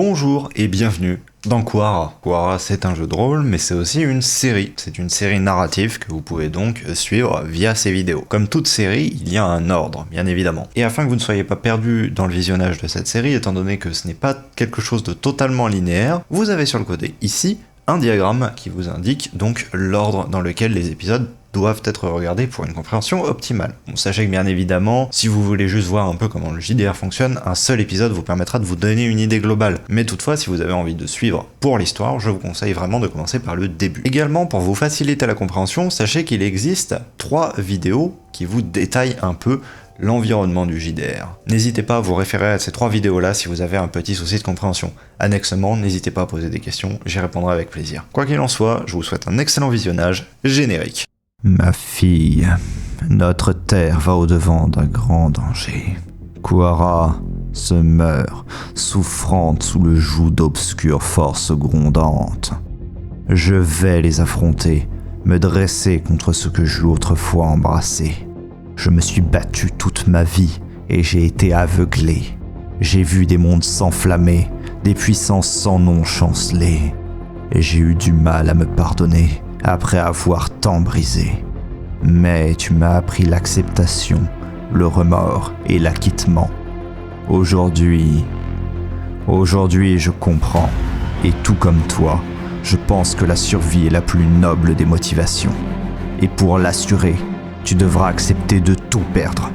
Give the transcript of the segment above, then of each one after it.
Bonjour et bienvenue dans Quara. Quara, c'est un jeu de rôle, mais c'est aussi une série. C'est une série narrative que vous pouvez donc suivre via ces vidéos. Comme toute série, il y a un ordre, bien évidemment. Et afin que vous ne soyez pas perdu dans le visionnage de cette série, étant donné que ce n'est pas quelque chose de totalement linéaire, vous avez sur le côté ici un diagramme qui vous indique donc l'ordre dans lequel les épisodes doivent être regardés pour une compréhension optimale. Bon, sachez que bien évidemment, si vous voulez juste voir un peu comment le JDR fonctionne, un seul épisode vous permettra de vous donner une idée globale. Mais toutefois, si vous avez envie de suivre pour l'histoire, je vous conseille vraiment de commencer par le début. Également, pour vous faciliter la compréhension, sachez qu'il existe 3 vidéos qui vous détaillent un peu l'environnement du JDR. N'hésitez pas à vous référer à ces 3 vidéos-là si vous avez un petit souci de compréhension. Annexement, n'hésitez pas à poser des questions, j'y répondrai avec plaisir. Quoi qu'il en soit, je vous souhaite un excellent visionnage générique. Ma fille, notre terre va au-devant d'un grand danger. Quara se meurt, souffrante sous le joug d'obscures forces grondantes. Je vais les affronter, me dresser contre ce que j'eus autrefois embrassé. Je me suis battu toute ma vie et j'ai été aveuglé. J'ai vu des mondes s'enflammer, des puissances sans nom chanceler. Et j'ai eu du mal à me pardonner après avoir tant brisé. Mais tu m'as appris l'acceptation, le remords et l'acquittement. Aujourd'hui, je comprends. Et tout comme toi, je pense que la survie est la plus noble des motivations. Et pour l'assurer, tu devras accepter de tout perdre.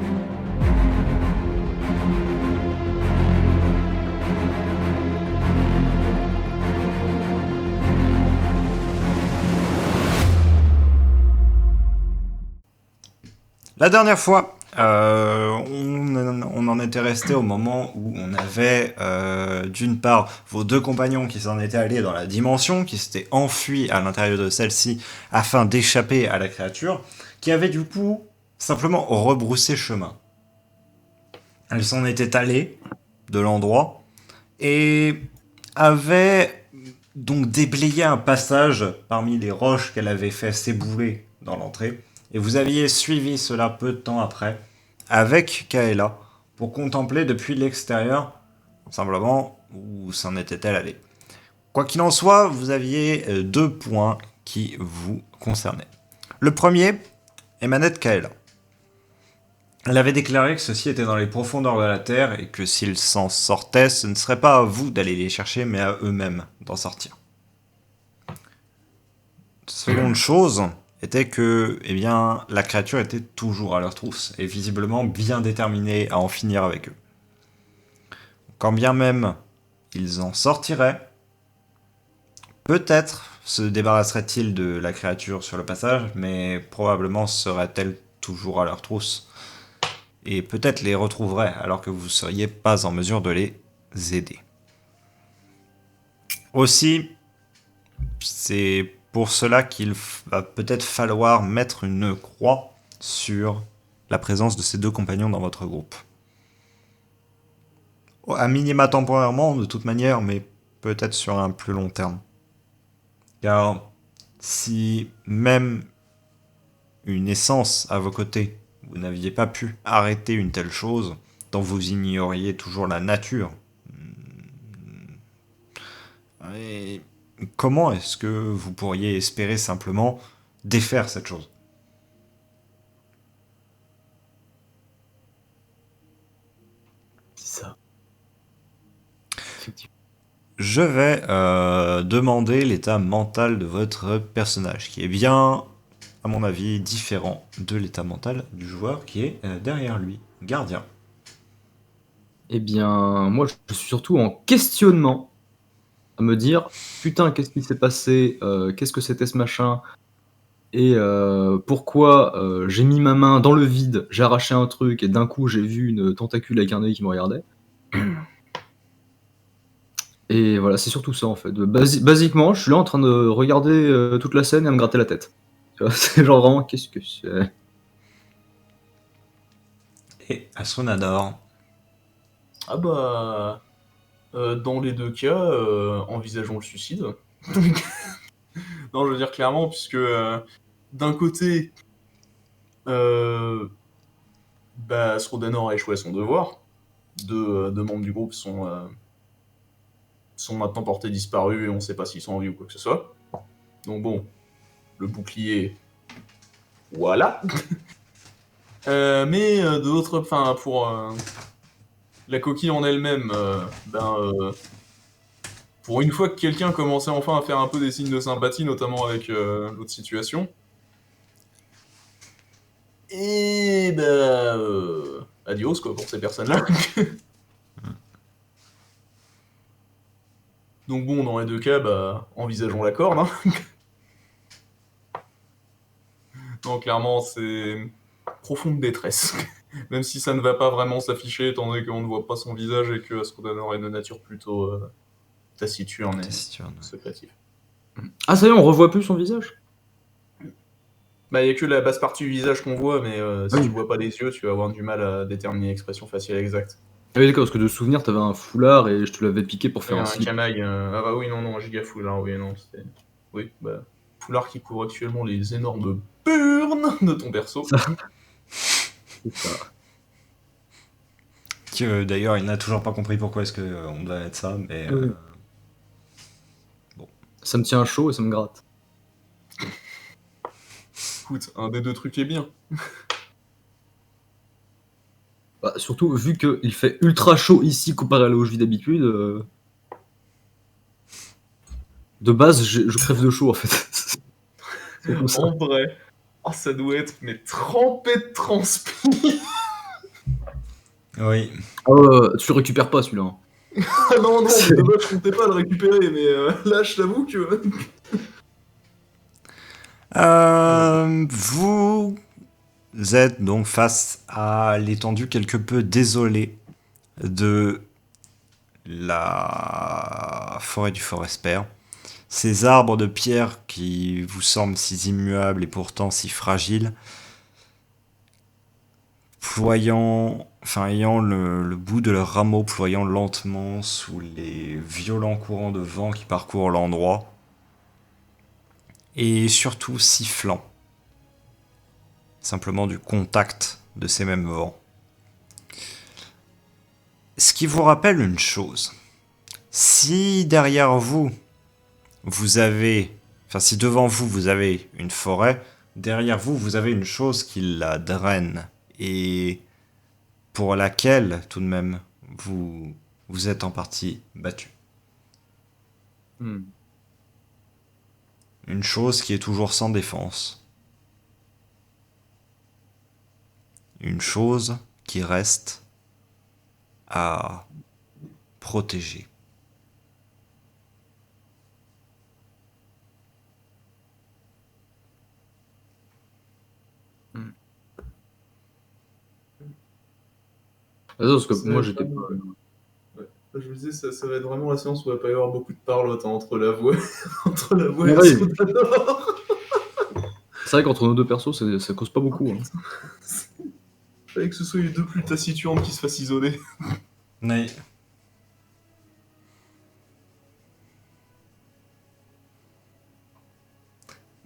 La dernière fois, on en était resté au moment où on avait d'une part vos 2 compagnons qui s'en étaient allés dans la dimension, qui s'étaient enfuis à l'intérieur de celle-ci afin d'échapper à la créature, qui avaient du coup simplement rebroussé chemin. Elles s'en étaient allées de l'endroit et avaient donc déblayé un passage parmi les roches qu'elle avait fait s'ébouler dans l'entrée. Et vous aviez suivi cela peu de temps après, avec Kaela, pour contempler depuis l'extérieur, simplement, où s'en était-elle allée. Quoi qu'il en soit, vous aviez 2 points qui vous concernaient. Le premier émanait de Kaela. Elle avait déclaré que ceci était dans les profondeurs de la Terre et que s'ils s'en sortaient, ce ne serait pas à vous d'aller les chercher, mais à eux-mêmes d'en sortir. Seconde chose était que, la créature était toujours à leur trousse et visiblement bien déterminée à en finir avec eux. Quand bien même ils en sortiraient, peut-être se débarrasseraient-ils de la créature sur le passage, mais probablement serait-elle toujours à leur trousse. Et peut-être les retrouveraient alors que vous ne seriez pas en mesure de les aider. Aussi, c'est pour cela qu'il va peut-être falloir mettre une croix sur la présence de ces 2 compagnons dans votre groupe. À minima temporairement, de toute manière, mais peut-être sur un plus long terme. Car si même une essence à vos côtés, vous n'aviez pas pu arrêter une telle chose, dont vous ignoriez toujours la nature, et comment est-ce que vous pourriez espérer simplement défaire cette chose ? C'est ça. Effectivement. Je vais demander l'état mental de votre personnage, qui est bien, à mon avis, différent de l'état mental du joueur qui est derrière lui, gardien. Eh bien, moi, je suis surtout en questionnement, à me dire, putain, qu'est-ce qui s'est passé, qu'est-ce que c'était ce machin, et pourquoi j'ai mis ma main dans le vide, j'ai arraché un truc, et d'un coup, j'ai vu une tentacule avec un œil qui me regardait. Et voilà, c'est surtout ça, en fait. Basiquement, je suis là en train de regarder toute la scène et à me gratter la tête. Tu vois, c'est genre vraiment, qu'est-ce que c'est ? Et Asronador. Ah bah, dans les 2 cas, envisageons le suicide. Non, je veux dire clairement, puisque d'un côté, Srodanor a échoué à son devoir. Deux membres du groupe sont sont maintenant portés disparus et on sait pas s'ils sont en vie ou quoi que ce soit. Donc bon, le bouclier, voilà. Mais d'autres, enfin pour la coquille en elle-même, pour une fois que quelqu'un commençait enfin à faire un peu des signes de sympathie, notamment avec l'autre situation, et adios quoi pour ces personnes-là. Donc bon, dans les deux cas, envisageons la corde. Hein. Donc clairement, c'est profonde détresse. Même si ça ne va pas vraiment s'afficher, étant donné qu'on ne voit pas son visage et que Ascodanor est de nature plutôt taciturne et Taciturne, ouais. secrétive. Ah, ça y est, on revoit plus son visage? Bah, il n'y a que la basse partie du visage qu'on voit, mais si Oui. tu vois pas les yeux, tu vas avoir du mal à déterminer l'expression faciale exacte. Ah oui, d'accord, parce que de souvenir, t'avais un foulard et je te l'avais piqué pour faire Et un un slip. camail, ah bah oui, non, giga foulard, oui, non, c'était... Oui, foulard qui couvre actuellement les énormes burnes de ton perso. C'est ça. D'ailleurs, il n'a toujours pas compris pourquoi est-ce qu'on doit mettre ça, mais... Oui. Ça me tient chaud et ça me gratte. Écoute, un des deux trucs est bien. Bah, surtout, vu qu'il fait ultra chaud ici comparé à là où je vis d'habitude, de base, je crève de chaud en fait. C'est comme ça. En vrai, ça doit être mais trempé de transpi. Oui. Ah ouais, tu le récupères pas celui-là. Hein. Ah non, mais dommage, je comptais pas le récupérer, mais là, je t'avoue que... Vous êtes donc face à l'étendue quelque peu désolée de la forêt du Forespère. Ces arbres de pierre qui vous semblent si immuables et pourtant si fragiles, ayant le bout de leurs rameaux ployant lentement sous les violents courants de vent qui parcourent l'endroit, et surtout sifflant, simplement du contact de ces mêmes vents. Ce qui vous rappelle une chose, si derrière vous, si devant vous, vous avez une forêt, derrière vous, vous avez une chose qui la draine, et pour laquelle, tout de même, vous êtes en partie battu. Une chose qui est toujours sans défense. Une chose qui reste à protéger. Attends, parce que moi j'étais pas. Je me disais, ça va être vraiment la séance où il va pas y avoir beaucoup de parlotte entre la voix, entre la voix Ouais, et oui. Ascodanor. C'est vrai qu'entre nos deux persos, ça cause pas beaucoup. Hein. Je savais que ce soit les deux plus taciturnes qui se fassent isoler. Oui.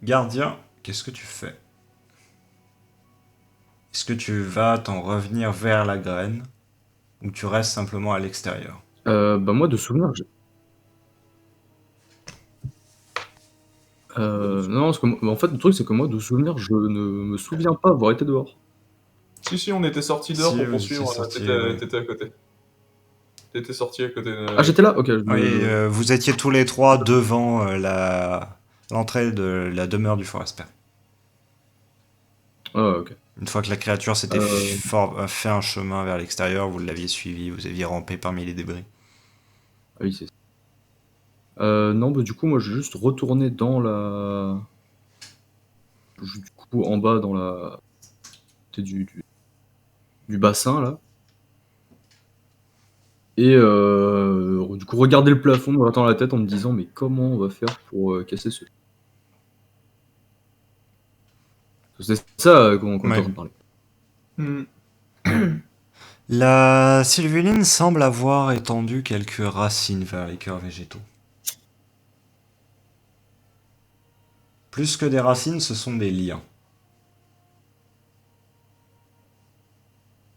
Gardien, qu'est-ce que tu fais? Est-ce que tu vas t'en revenir vers la graine ou tu restes simplement à l'extérieur? Moi de souvenir, non, parce que en fait, le truc c'est que moi de souvenir, je ne me souviens pas avoir été dehors. Si, on était sortis dehors Si, pour vous poursuivre, étiez sortis, t'étais à côté. T'étais sorti à côté de... Ah, j'étais là? Ok. Oui, vous étiez tous les trois devant l'entrée de la demeure du Forespère. Ah, ok. Une fois que la créature s'était fait un chemin vers l'extérieur, vous l'aviez suivi, vous aviez rampé parmi les débris. Ah oui, c'est ça. Non, du coup, moi, je vais juste retourner dans la... Du coup, en bas, dans la... du bassin, là. Et du coup, regarder le plafond, me grattant la tête en me disant, mais comment on va faire pour casser ce... C'est ça qu'on est en train de parler. La sylvuline semble avoir étendu quelques racines vers les cœurs végétaux. Plus que des racines, ce sont des liens.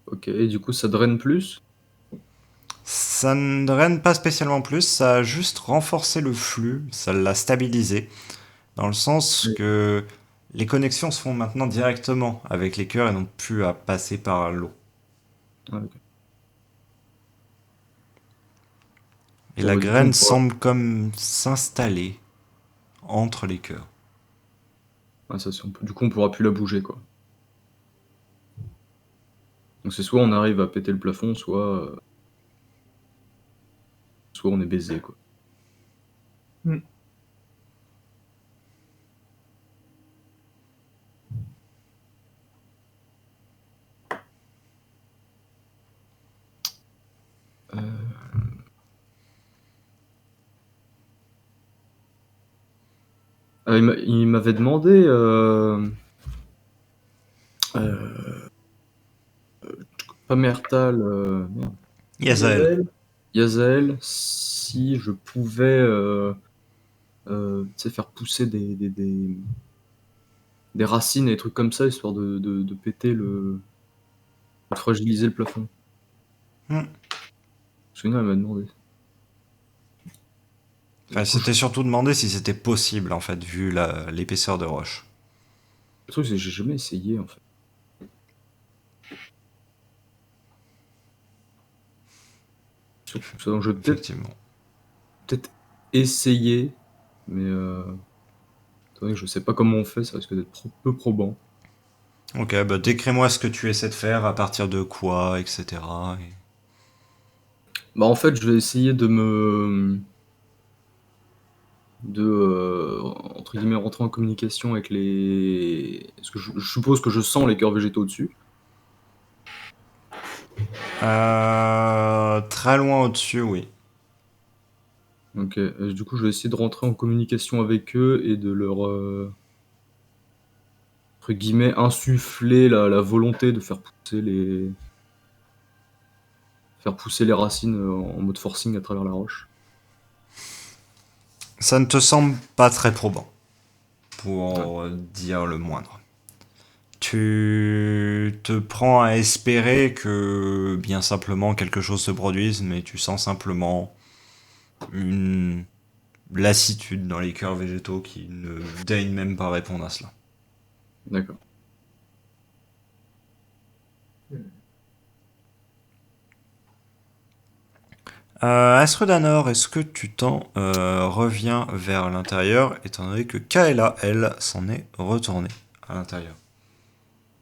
Ok, et du coup, ça draine plus? Ça ne draine pas spécialement plus, ça a juste renforcé le flux, ça l'a stabilisé, dans le sens Oui. que les connexions se font maintenant directement avec les cœurs et non plus à passer par l'eau. Ah, ok. Et Bon, la bah, du coup, graine semble comme s'installer entre les cœurs. ouais, du coup, on pourra plus la bouger, quoi. Donc c'est soit on arrive à péter le plafond, soit on est baisé, quoi. Hmm. Il m'avait demandé euh, pas Mertal, merde, Yazael. Yazael. Yazael, si je pouvais tu sais, faire pousser des racines et des trucs comme ça, histoire de péter de fragiliser le plafond. Hmm. Sinon, elle m'a demandé. Enfin, Du coup, c'était surtout demandé si c'était possible, en fait, vu l'épaisseur de roche. le truc, c'est que j'ai jamais essayé, en fait. Donc, je vais Effectivement. peut-être essayer, mais c'est vrai que je sais pas comment on fait, ça risque d'être peu probant. Ok, bah décris-moi ce que tu essaies de faire, à partir de quoi, etc. Bah, en fait, je vais essayer entre guillemets, rentrer en communication avec parce que je suppose que je sens les cœurs végétaux dessus. Très loin au-dessus, oui. Donc, du coup, je vais essayer de rentrer en communication avec eux et de leur, entre guillemets, insuffler la volonté de faire pousser les racines en mode forcing à travers la roche. Ça ne te semble pas très probant, Ouais. pour dire le moindre. Tu te prends à espérer que bien simplement quelque chose se produise, mais tu sens simplement une lassitude dans les cœurs végétaux qui ne daignent même pas répondre à cela. D'accord. Asrudanor, est-ce que tu t'en reviens vers l'intérieur, étant donné que Kaela, elle, s'en est retournée à l'intérieur?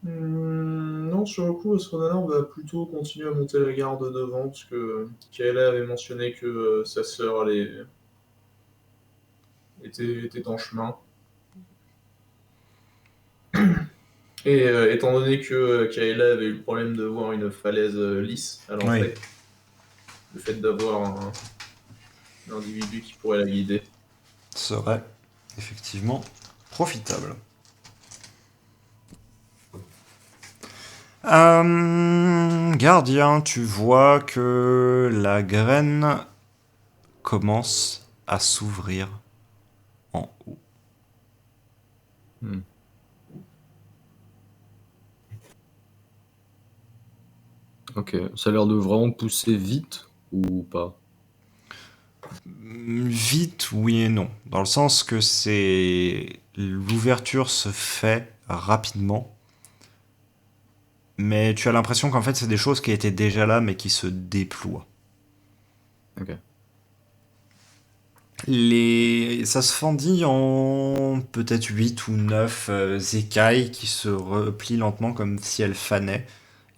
Non, sur le coup, Astronaut va plutôt continuer à monter la garde devant, parce que Kaela avait mentionné que sa sœur était en chemin. Et étant donné que Kaela avait eu le problème de voir une falaise lisse à Oui, l'entrée, le fait d'avoir un individu qui pourrait la guider. serait effectivement profitable. Gardien, tu vois que la graine commence à s'ouvrir en haut. Hmm. Ok. Ça a l'air de vraiment pousser vite ou pas? Vite, oui et non. Dans le sens que l'ouverture se fait rapidement, mais tu as l'impression qu'en fait c'est des choses qui étaient déjà là mais qui se déploient. Ok. Ça se fendit en peut-être 8 ou 9 écailles qui se replient lentement comme si elles fanaient.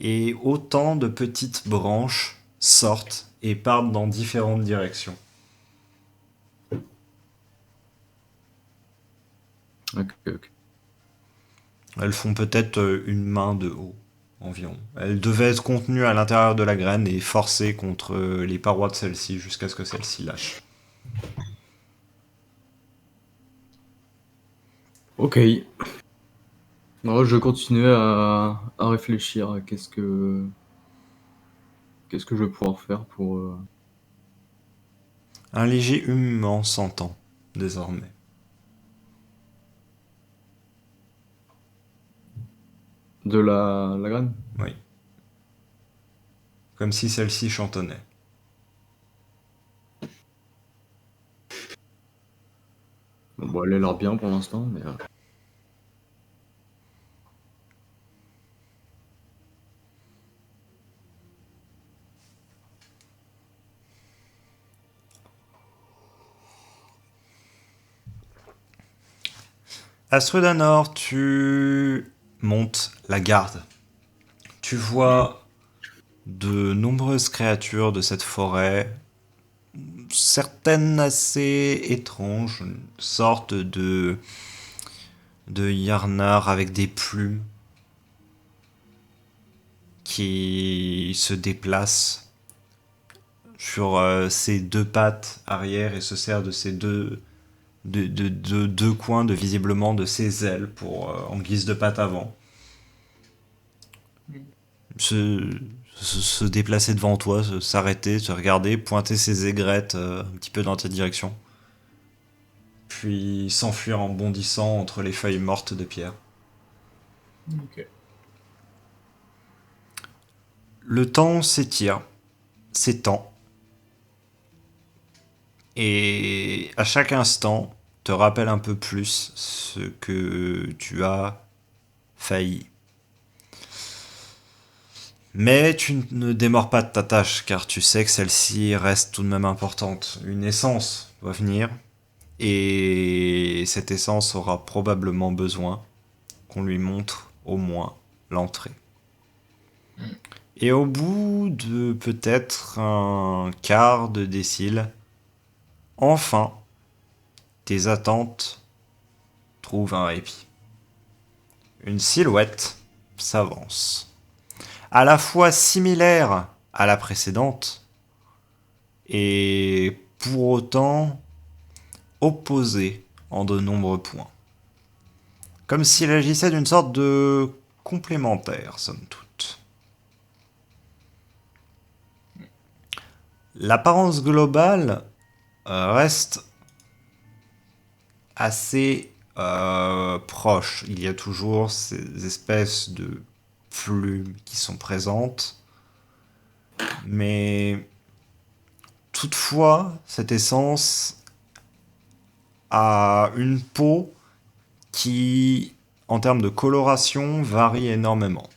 Et autant de petites branches sortent et partent dans différentes directions. Ok, ok. Elles font peut-être une main de haut environ. Elles devaient être contenues à l'intérieur de la graine et forcées contre les parois de celle-ci jusqu'à ce que celle-ci lâche. Ok. Alors, je vais continuer à réfléchir à qu'est-ce que je vais pouvoir faire pour Un léger humuement s'entend désormais. de la graine. Oui. Comme si celle-ci chantonnait. Bon, elle a l'air bien pour l'instant, mais... Astrudanor, tu montes la garde. Tu vois de nombreuses créatures de cette forêt, certaines assez étranges, une sorte de Yarnar avec des plumes qui se déplace sur ses deux pattes arrière et se sert de ses deux coins de visiblement de ses ailes pour en guise de patte avant. Se déplacer devant toi, s'arrêter, se regarder, pointer ses aigrettes un petit peu dans ta direction. Puis s'enfuir en bondissant entre les feuilles mortes de pierre. Ok. Le temps s'étire, s'étend. Et à chaque instant, te rappelle un peu plus ce que tu as failli. Mais tu ne démords pas de ta tâche, car tu sais que celle-ci reste tout de même importante. Une essence doit venir, et cette essence aura probablement besoin qu'on lui montre au moins l'entrée. Et au bout de peut-être un quart de décile, enfin, tes attentes trouvent un répit. Une silhouette s'avance. À la fois similaire à la précédente et pour autant opposée en de nombreux points. Comme s'il agissait d'une sorte de complémentaire, somme toute. L'apparence globale reste assez proche. Il y a toujours ces espèces de plumes qui sont présentes. Mais toutefois, cette essence a une peau qui, en termes de coloration, varie énormément.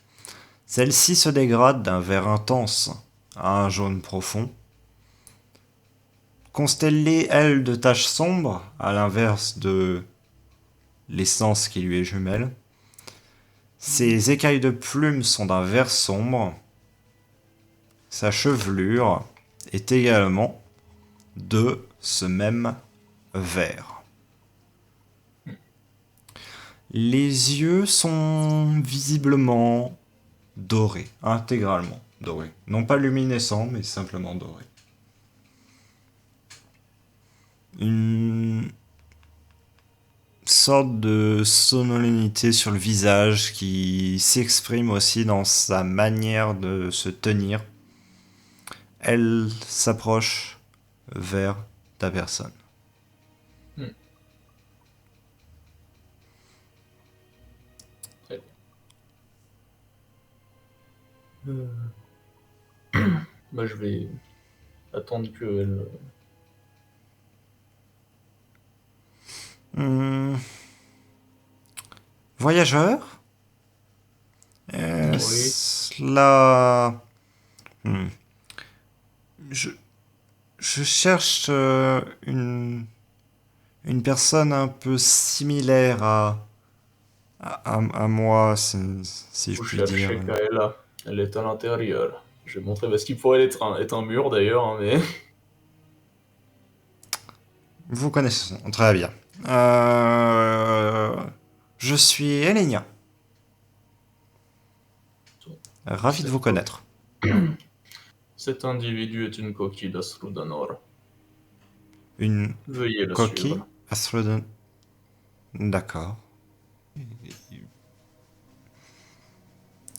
Celle-ci se dégrade d'un vert intense à un jaune profond, constellée, elle, de taches sombres, à l'inverse de l'essence qui lui est jumelle. Ses écailles de plumes sont d'un vert sombre. Sa chevelure est également de ce même vert. Les yeux sont visiblement dorés, intégralement dorés. Non pas luminescents, mais simplement dorés. Une sorte de solennité sur le visage qui s'exprime aussi dans sa manière de se tenir. Elle s'approche vers ta personne. Très bien. Bah, je vais attendre qu'elle... Voyageur? Oui. Cela... Je cherche une personne un peu similaire à moi, si je Vous puis dire. cherchez Kaela. Elle est à l'intérieur. Je vais montrer ce qui pourrait être un mur d'ailleurs, hein, mais... Vous connaissez son nom, très bien. Je suis Elenia. Ravi de vous connaître. Cet individu est une coquille d'Astrudanor. Une Veuillez le coquille suivre. Astrolodon. D'accord.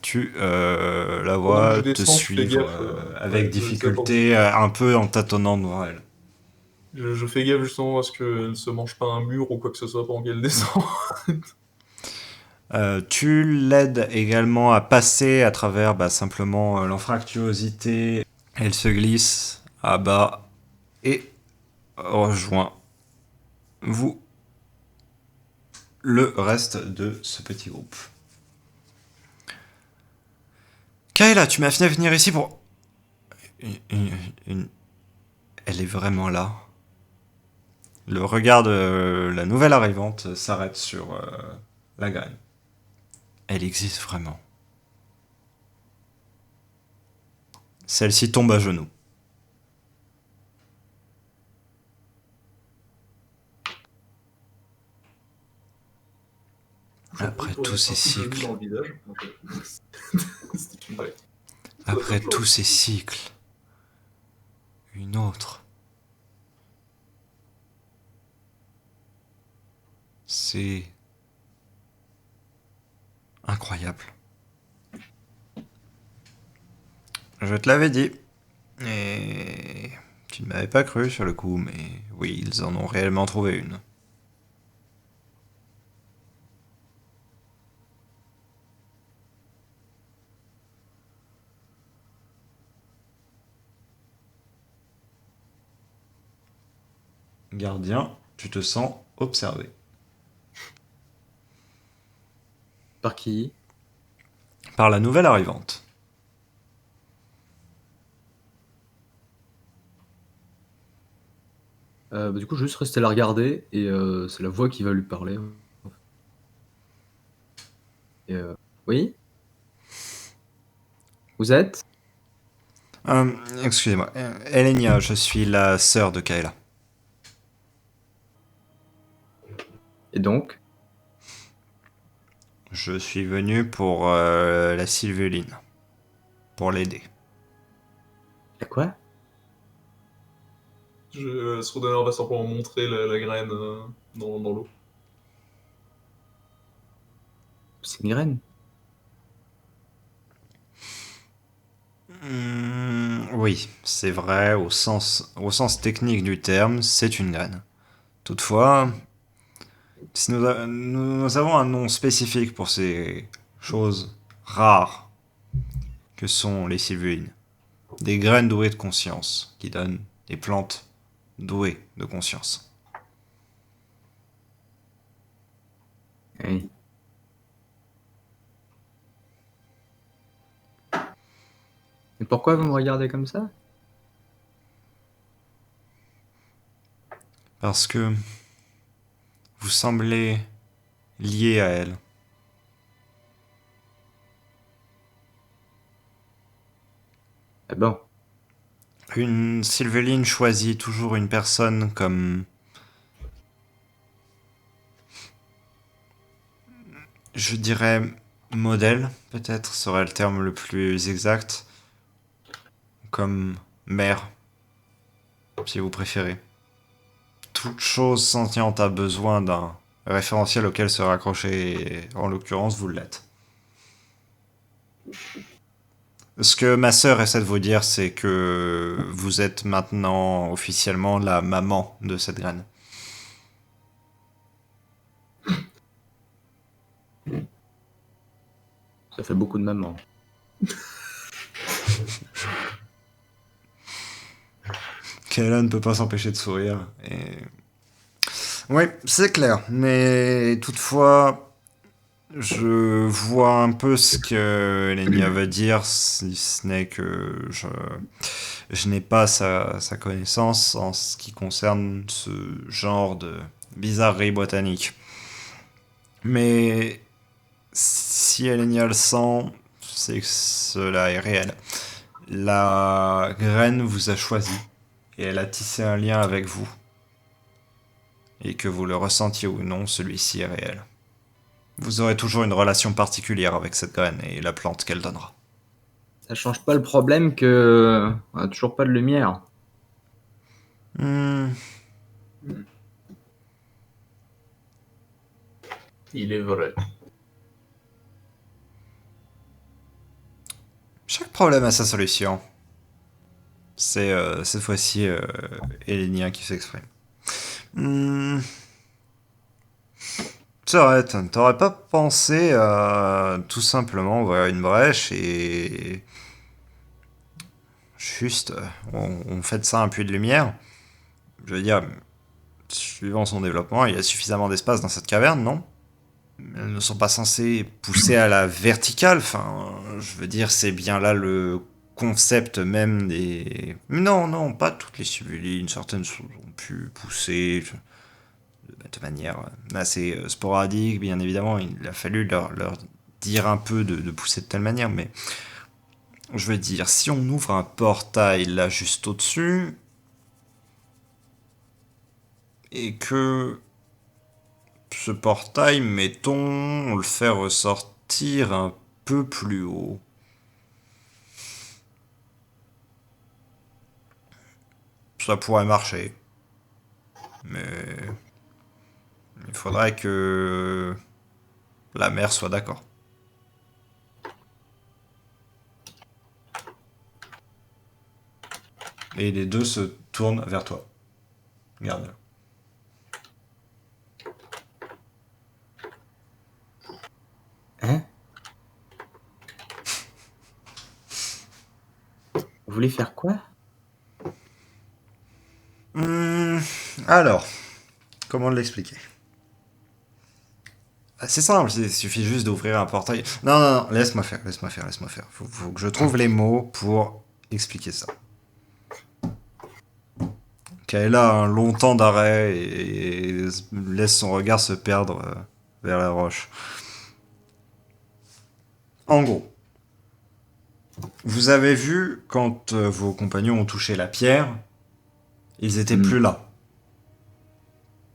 Tu la Pendant que vois je te descends, je fais suivre gaffe. avec Ouais, difficulté, un peu en tâtonnant devant elle. je fais gaffe justement à ce qu'elle ne se mange pas un mur ou quoi que ce soit pendant qu'elle descend. Tu l'aides également à passer à travers simplement l'anfractuosité. Elle se glisse à bas et rejoint vous. le reste de ce petit groupe. Kayla, tu m'as fait venir ici pour... Elle est vraiment là. Le regard de la nouvelle arrivante s'arrête sur la graine. Elle existe vraiment. Celle-ci tombe à genoux. Après tous ces cycles. Après tous ces cycles. Une autre. C'est incroyable. Je te l'avais dit. Et tu ne m'avais pas cru sur le coup, mais oui, ils en ont réellement trouvé une. Gardien, tu te sens observé. Par qui? Par la nouvelle arrivante. Du coup, je vais juste rester la regarder et c'est la voix qui va lui parler. Et, oui? Vous êtes? Excusez-moi. Elenia, je suis la sœur de Kayla. Et donc? Je suis venu pour la Sylvuline. Pour l'aider. À quoi? Astrodanor va simplement montrer la graine dans l'eau. C'est une graine. Oui, c'est vrai, au sens technique du terme, c'est une graine. Toutefois, si nous avons un nom spécifique pour ces choses rares que sont les sylvuines. Des graines douées de conscience, qui donnent des plantes douées de conscience. Oui. Et pourquoi vous me regardez comme ça? Parce que vous semblez lié à elle. Eh ben, Une Sylveline choisit toujours une personne comme... Je dirais modèle, peut-être, serait le terme le plus exact. Comme mère, si vous préférez. Toute chose sentiente a besoin d'un référentiel auquel se raccrocher, et en l'occurrence, vous l'êtes. Ce que ma sœur essaie de vous dire, c'est que vous êtes maintenant officiellement la maman de cette graine. ça fait beaucoup de mamans. Kayla ne peut pas s'empêcher de sourire. Et... Oui, c'est clair. Mais toutefois, je vois un peu ce que Elenia va dire, si ce n'est que je n'ai pas sa connaissance en ce qui concerne ce genre de bizarrerie botanique. Mais si Elenia le sent, c'est que cela est réel. La graine vous a choisi et elle a tissé un lien avec vous. Et que vous le ressentiez ou non, celui-ci est réel. Vous aurez toujours une relation particulière avec cette graine et la plante qu'elle donnera. Ça change pas le problème que on a toujours pas de lumière. Il est vrai. Chaque problème a sa solution. C'est cette fois-ci Elenia qui s'exprime. C'est vrai, t'aurais pas pensé à tout simplement ouvrir une brèche et... Juste, on fait de ça un puits de lumière. Je veux dire, suivant son développement, il y a suffisamment d'espace dans cette caverne, non? elles ne sont pas censées pousser à la verticale. Enfin, je veux dire, c'est bien là le concept même des... Non, non, pas toutes les cibulines. Certaines ont pu pousser de manière assez sporadique, bien évidemment. Il a fallu leur dire un peu de pousser de telle manière, mais je veux dire, si on ouvre un portail là juste au-dessus, et que ce portail, mettons, on le fait ressortir un peu plus haut. Ça pourrait marcher. Mais il faudrait que la mère soit d'accord. Et les deux se tournent vers toi. Regarde. Hein? Vous voulez faire quoi? Alors, comment l'expliquer? C'est simple, il suffit juste d'ouvrir un portail. Non, non, non, laisse-moi faire. Faut que je trouve les mots pour expliquer ça. Kaela a un long temps d'arrêt et laisse son regard se perdre vers la roche. En gros, vous avez vu quand vos compagnons ont touché la pierre, ils étaient plus là.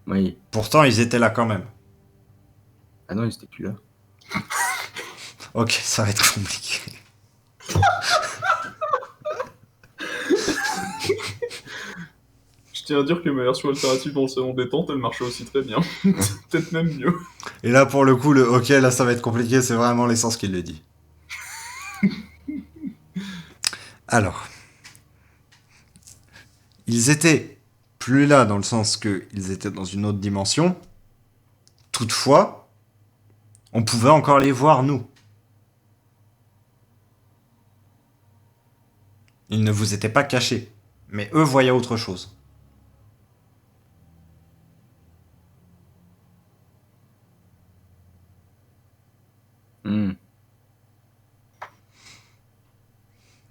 Oui. Pourtant, ils étaient là quand même. Ah non, ils étaient plus là. Ok, ça va être compliqué. Je tiens à dire que ma version alternative dans le salon détente, elle marchait aussi très bien. Peut-être même mieux. Et là, pour le coup, le ok, là, ça va être compliqué, c'est vraiment l'essence qui le dit. Alors, ils étaient plus là dans le sens qu'ils étaient dans une autre dimension. Toutefois, on pouvait encore les voir, nous. Ils ne vous étaient pas cachés, mais eux voyaient autre chose.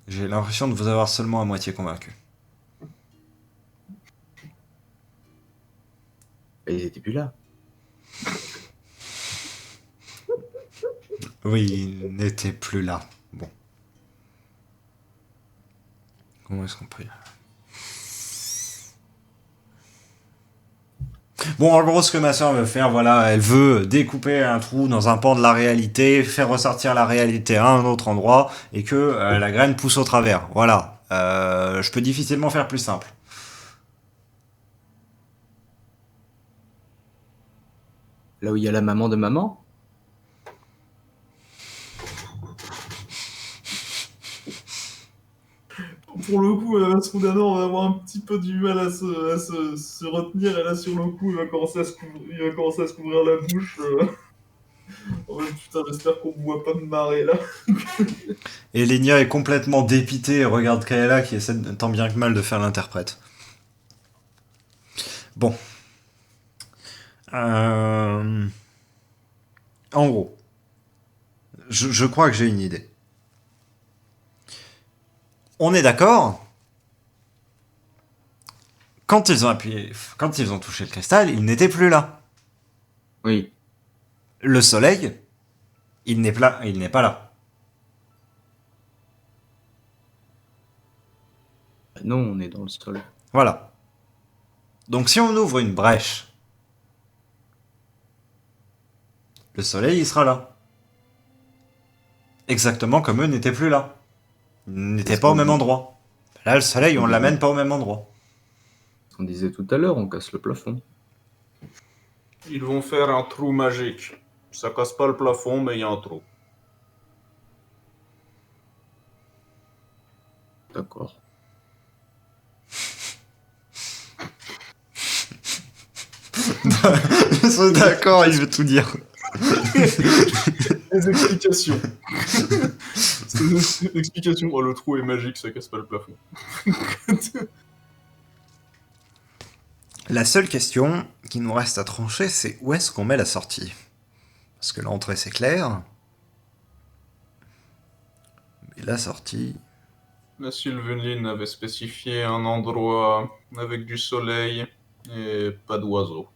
J'ai l'impression de vous avoir seulement à moitié convaincu. Et ils étaient plus là. Oui, ils n'étaient plus là. Bon. Comment est-ce qu'on peut... Bon, en gros, ce que ma soeur veut faire, voilà, elle veut découper un trou dans un pan de la réalité, faire ressortir la réalité à un autre endroit, et que la graine pousse au travers. Voilà. Je peux difficilement faire plus simple. Là où il y a la maman de maman? Pour le coup, Strudano va avoir un petit peu du mal à se retenir, et là, sur le coup, il va commencer à se couvrir la bouche. Oh, putain, j'espère qu'on ne voit pas me marrer, là. Et Lénia est complètement dépitée et regarde Kaela qui essaie tant bien que mal de faire l'interprète. Bon. En gros, je crois que j'ai une idée. On est d'accord? Quand ils ont touché le cristal, il n'était plus là. Oui. Le soleil, il n'est pas là. Non, on est dans le sol. Voilà. Donc si on ouvre une brèche, le soleil, il sera là. Exactement comme eux n'étaient plus là. Ils n'étaient pas au même endroit. Là, le soleil, on l'amène pas au même endroit. On disait tout à l'heure, on casse le plafond. Ils vont faire un trou magique. Ça casse pas le plafond, mais il y a un trou. D'accord. Je suis d'accord, il veut tout dire. Les explications. C'est l'explication. Oh, le trou est magique, ça casse pas le plafond. La seule question qui nous reste à trancher, c'est où est-ce qu'on met la sortie? Parce que l'entrée c'est clair. Mais la sortie... La Sylveline avait spécifié un endroit avec du soleil et pas d'oiseaux.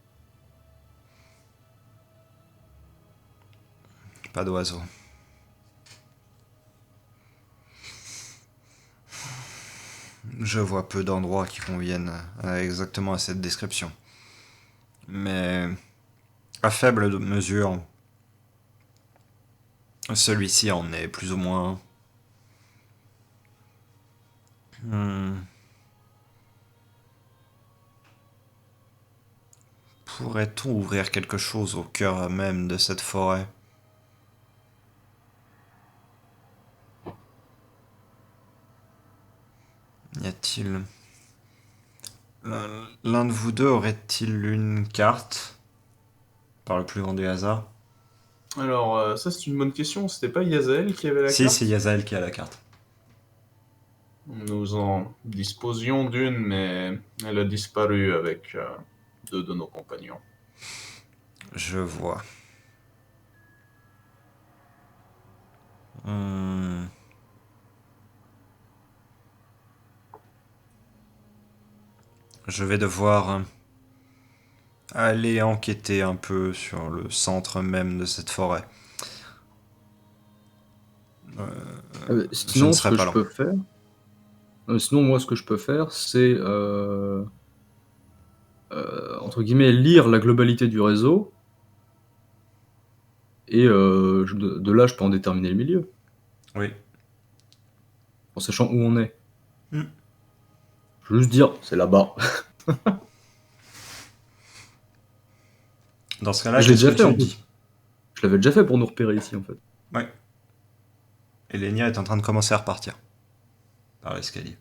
Pas d'oiseau. Je vois peu d'endroits qui conviennent exactement à cette description. Mais à faible mesure, celui-ci en est plus ou moins. Hmm. Pourrait-on ouvrir quelque chose au cœur même de cette forêt? Y a-t-il... L'un de vous deux aurait-il une carte? Par le plus grand des hasards? Alors, ça c'est une bonne question. C'était pas Yazael qui avait la Si, carte? c'est Yazael qui a la carte. Nous en disposions d'une, mais elle a disparu avec deux de nos compagnons. Je vois. Hmm. Je vais devoir aller enquêter un peu sur le centre même de cette forêt. Je ne Sinon, ce serai que pas je long. peux faire, sinon moi, ce que je peux faire, c'est entre guillemets lire la globalité du réseau et de là, je peux en déterminer le milieu Oui. en sachant où on est. Hmm. Je veux juste dire, c'est là-bas. Dans ce cas-là, Je l'ai qu'est-ce déjà que fait en tu plus. dis? Je l'avais déjà fait pour nous repérer ici en fait. Ouais. Elenia est en train de commencer à repartir. Par l'escalier.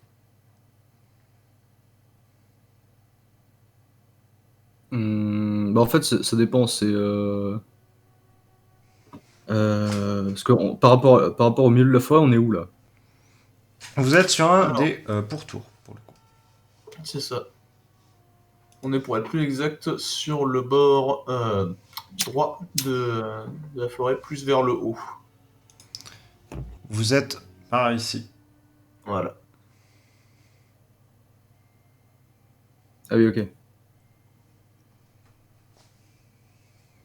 Bah en fait, ça dépend. C'est parce que par rapport au milieu de la forêt, on est où là? Vous êtes sur un Alors. des pourtours, pour le coup. C'est ça. On est, pour être plus exact, sur le bord droit de la forêt, plus vers le haut. Vous êtes par ici. Voilà. Ah oui, ok.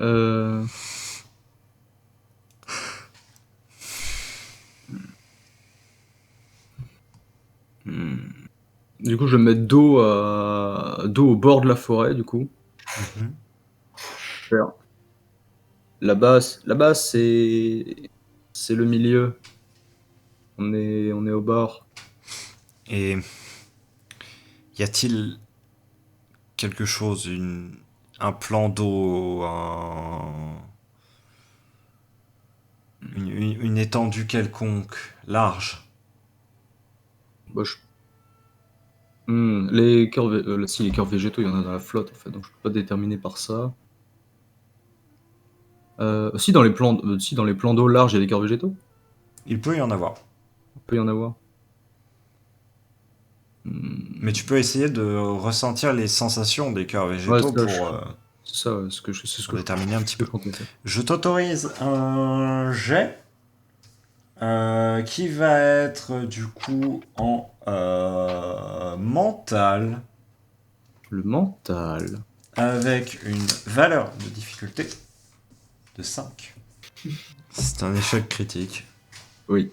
Euh... hmm. Du coup, je vais me mettre dos au bord de la forêt, du coup. Mhm. Faire. Là-bas, c'est le milieu. On est au bord. Et y a-t-il quelque chose, un plan d'eau, une étendue quelconque, large? Bah, les cœurs, si les cœurs végétaux, il y en a dans la flotte en fait, donc je peux pas déterminer par ça. Si dans les plans d'eau larges, il y a des cœurs végétaux, Il peut y en avoir. il peut y en avoir. Mais tu peux essayer de ressentir les sensations des cœurs Ouais, végétaux c'est ça, c'est ce pour que déterminer un petit peu. je comptais faire. Je t'autorise un jet qui va être du coup en mental Le mental. avec une valeur de difficulté de 5. C'est un échec critique. Oui.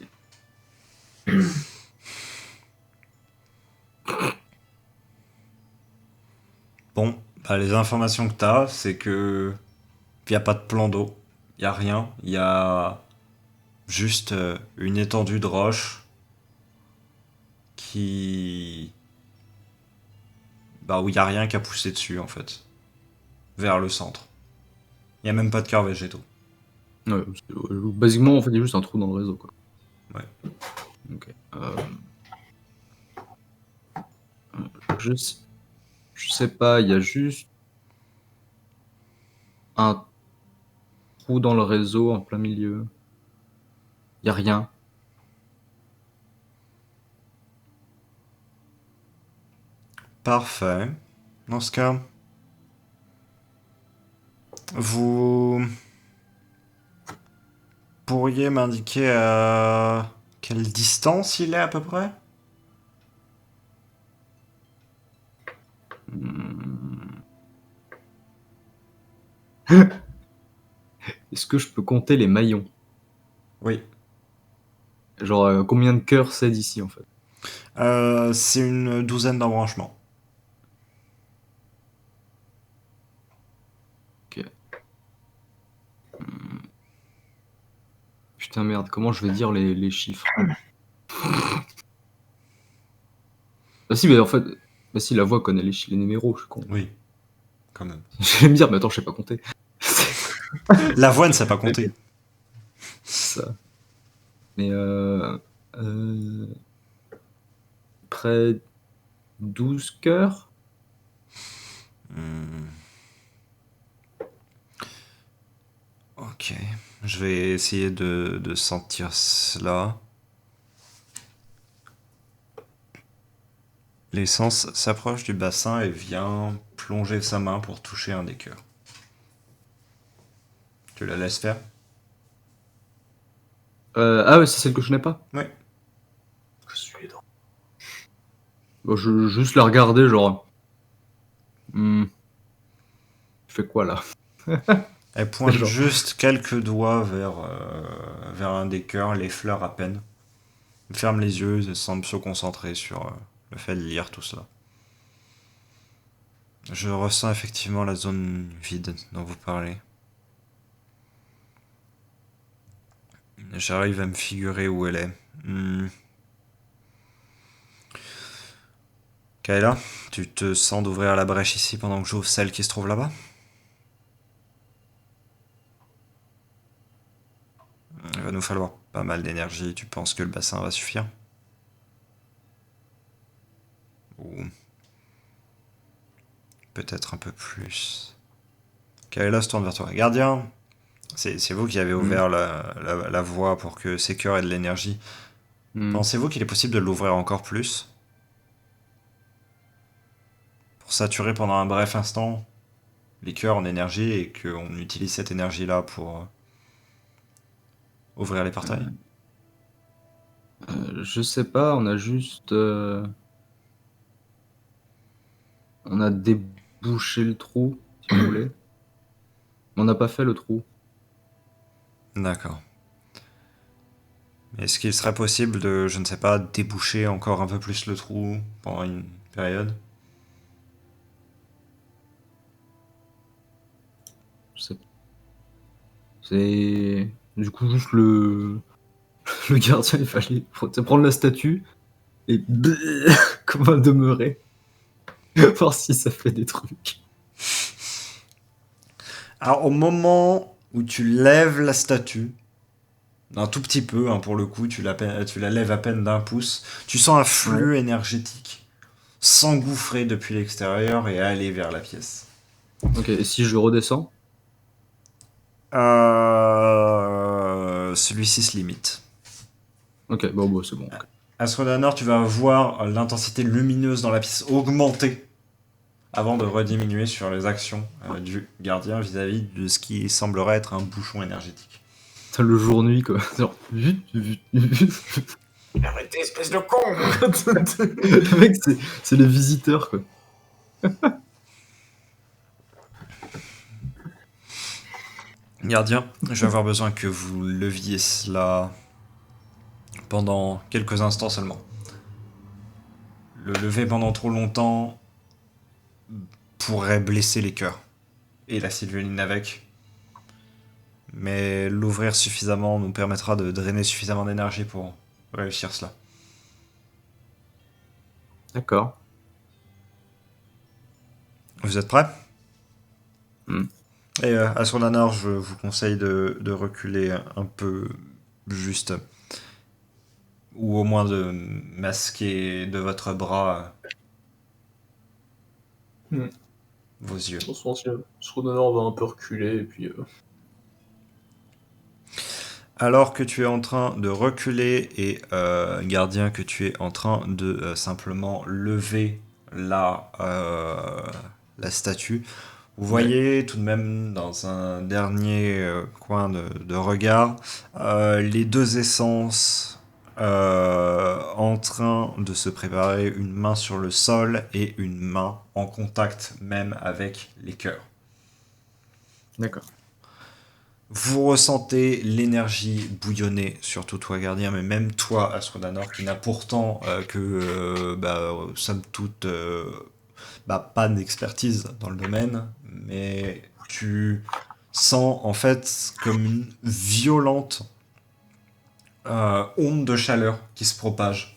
Bon, bah, les informations que t'as, c'est que il n'y a pas de plan d'eau, il n'y a rien, il y a juste une étendue de roche qui... Bah, où il n'y a rien qu'à pousser dessus en fait, vers le centre. Il n'y a même pas de cœur végétaux. Ouais, basiquement, en fait, il y a juste un trou dans le réseau, quoi. Ouais. Ok. Je, sais- je sais pas, il y a juste un trou dans le réseau en plein milieu. Il y a rien. Parfait. Dans ce cas, vous pourriez m'indiquer à quelle distance il est à peu près? Est-ce que je peux compter les maillons? Oui. Genre, combien de cœurs c'est d'ici, en fait? C'est une douzaine d'embranchements. Ok. Putain, merde, comment je vais dire les chiffres? Ah si, mais en fait... Bah si, la voix connaît les numéros, je suis con. Oui, quand même. J'allais me dire, mais attends, je sais pas compter. La voix ne sait pas compter. Ça. Mais près 12 cœurs. Ok, je vais essayer de sentir cela. L'essence s'approche du bassin et vient plonger sa main pour toucher un des cœurs. Tu la laisses faire? Ah ouais, c'est celle que je n'ai pas. Oui. Je suis dans. Bon, je juste la regarder, genre. Je fais quoi là? Elle pointe Genre. juste quelques doigts vers un des cœurs, les fleurs à peine. Elle ferme les yeux et semble se concentrer sur le fait de lire tout cela. Je ressens effectivement la zone vide dont vous parlez. J'arrive à me figurer où elle est. Kayla, tu te sens d'ouvrir la brèche ici pendant que j'ouvre celle qui se trouve là-bas? Il va nous falloir pas mal d'énergie. Tu penses que le bassin va suffire? Ou peut-être un peu plus. Kayla se tourne vers toi. Gardien, c'est vous qui avez ouvert la voie pour que ces cœurs aient de l'énergie. Pensez-vous qu'il est possible de l'ouvrir encore plus? Pour saturer pendant un bref instant les cœurs en énergie et qu'on utilise cette énergie-là pour ouvrir les portails? Je sais pas, on a juste. On a débouché le trou, si vous voulez. On n'a pas fait le trou. D'accord. Est-ce qu'il serait possible de, je ne sais pas, déboucher encore un peu plus le trou pendant une période? Je sais pas. C'est. Du coup, juste le. Le gardien, il fallait prendre la statue et. Comme un demeuré. Voir si ça fait des trucs. Alors, au moment où tu lèves la statue, un tout petit peu, hein, pour le coup, tu la lèves à peine d'un pouce, tu sens un flux énergétique s'engouffrer depuis l'extérieur et aller vers la pièce. Ok, et si je redescends? Celui-ci se limite. Ok, bon, c'est bon. Astrodanor, tu vas voir l'intensité lumineuse dans la pièce augmenter avant de rediminuer sur les actions du gardien vis-à-vis de ce qui semblerait être un bouchon énergétique. Putain, le jour-nuit, quoi. Genre. Arrêtez, espèce de con. Le mec, c'est les visiteurs, quoi. Gardien, je vais avoir besoin que vous leviez cela pendant quelques instants seulement. Le lever pendant trop longtemps pourrait blesser les cœurs. Et la sylvaline avec. Mais l'ouvrir suffisamment nous permettra de drainer suffisamment d'énergie pour réussir cela. D'accord. Vous êtes prêts? Hmm. Et à son honneur, je vous conseille de reculer un peu juste. Ou au moins de masquer de votre bras vos yeux. Dans ce sens, Srodonor va un peu reculer et puis. Alors que tu es en train de reculer et gardien que tu es en train de simplement lever la statue, Vous voyez tout de même dans un dernier coin de regard les deux essences en train de se préparer, une main sur le sol et une main en contact même avec les cœurs. D'accord. Vous ressentez l'énergie bouillonner, surtout toi gardien, mais même toi Astrodanor, qui n'a pourtant somme toute pas d'expertise dans le domaine, mais tu sens en fait comme une violente onde de chaleur qui se propage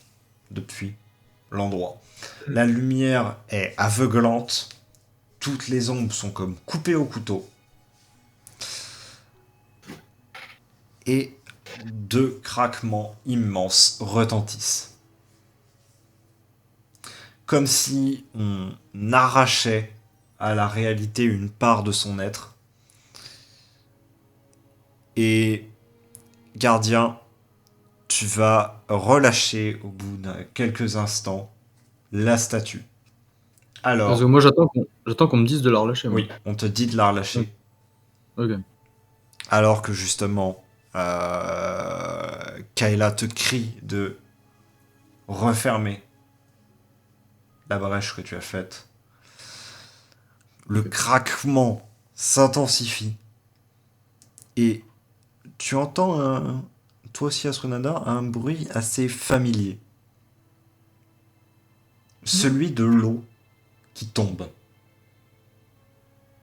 depuis l'endroit. La lumière est aveuglante, toutes les ombres sont comme coupées au couteau, et deux craquements immenses retentissent. Comme si on arrachait à la réalité une part de son être. Et gardien, tu vas relâcher au bout de quelques instants la statue. Alors, Parce que moi, j'attends qu'on me dise de la relâcher. Moi. oui, on te dit de la relâcher. Ok. Alors que justement, Kayla te crie de refermer la brèche que tu as faite. Le craquement s'intensifie. Et tu entends, toi aussi Astronada, un bruit assez familier. Celui de l'eau qui tombe.